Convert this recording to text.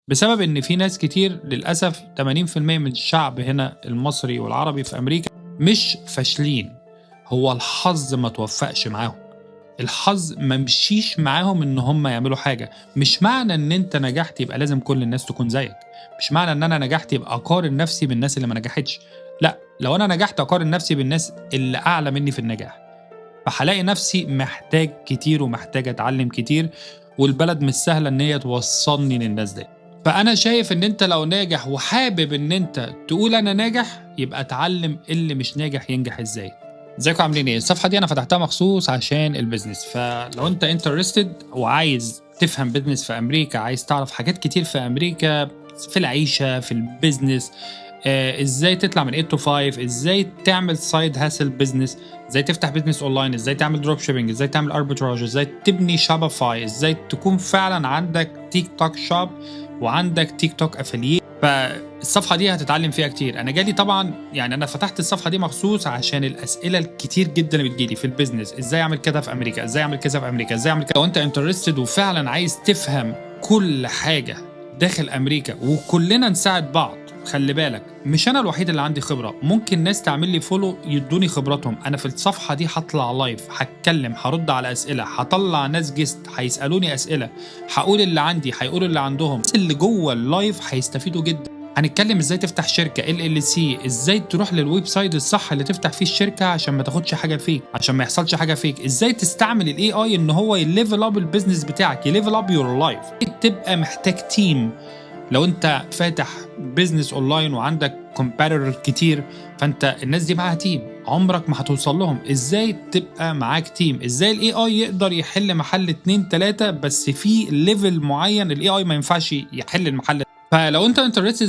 بسبب إن في ناس كتير للأسف 80% من الشعب هنا المصري والعربي في أمريكا مش فاشلين، هو الحظ ما توفقش معاهم، الحظ ما مشيش معاهم إن هم يعملوا حاجة. مش معنى إن أنت نجحت يبقى لازم كل الناس تكون زيك، مش معنى إن أنا نجحت يبقى أقارن نفسي بالناس اللي ما نجحتش، لأ، لو أنا نجحت أقارن نفسي بالناس اللي أعلى مني في النجاح، فهالاقي نفسي محتاج كتير ومحتاج أتعلم كتير، والبلد مش سهلة إن هي توصلني للناس دي. فأنا شايف إن أنت لو ناجح وحابب إن أنت تقول أنا ناجح، يبقى اتعلم اللي مش ناجح ينجح إزاي. ازيكم عاملين ايه؟ الصفحة دي أنا فتحتها مخصوص عشان البيزنس، فلو أنت انترستد وعايز تفهم بيزنس في أمريكا، عايز تعرف حاجات كتير في أمريكا في العيشة في البيزنس، ازاي تطلع من 8 to 5، ازاي تعمل سايد هاسل بيزنس، ازاي تفتح بيزنس اونلاين، ازاي تعمل دروب شيبنج، ازاي تعمل اربيتراج، ازاي تبني شوبيفاي، ازاي تكون فعلا عندك تيك توك شوب وعندك تيك توك افيليت. فالصفحه دي هتتعلم فيها كتير. انا جالي طبعا، يعني انا فتحت الصفحه دي مخصوص عشان الاسئله الكتير جدا اللي بتجيلي في البيزنس، ازاي اعمل كده في امريكا، ازاي اعمل كذا في امريكا، ازاي اعمل كده. لو انت انترستد وفعلا عايز تفهم كل حاجه داخل امريكا وكلنا نساعد بعض، خلي بالك مش انا الوحيد اللي عندي خبره، ممكن ناس تعمل لي فولو يدوني خبراتهم. انا في الصفحه دي هطلع لايف، هتكلم، هرد على اسئله، هطلع ناس جيست هيسالوني اسئله، هقول اللي عندي، هيقولوا اللي عندهم. الناس اللي جوه اللايف هيستفيدوا جدا. هنتكلم ازاي تفتح شركه LLC، ازاي تروح للويب سايت الصح اللي تفتح فيه الشركه عشان ما تاخدش حاجه فيك، عشان ما يحصلش حاجه فيك، ازاي تستعمل الاي اي ان هو يليفل اب البيزنس بتاعك، يليفل اب يور لايف. تبقى محتاج تيم. لو انت فاتح بيزنس اونلاين وعندك كومبيتيتور كتير، فانت الناس دي معاها تيم، عمرك ما هتوصل لهم. ازاي تبقى معاك تيم؟ ازاي الاي اي يقدر يحل محل 2 3 بس في ليفل معين الاي اي ما ينفعش يحل المحل. فلو انت انترستد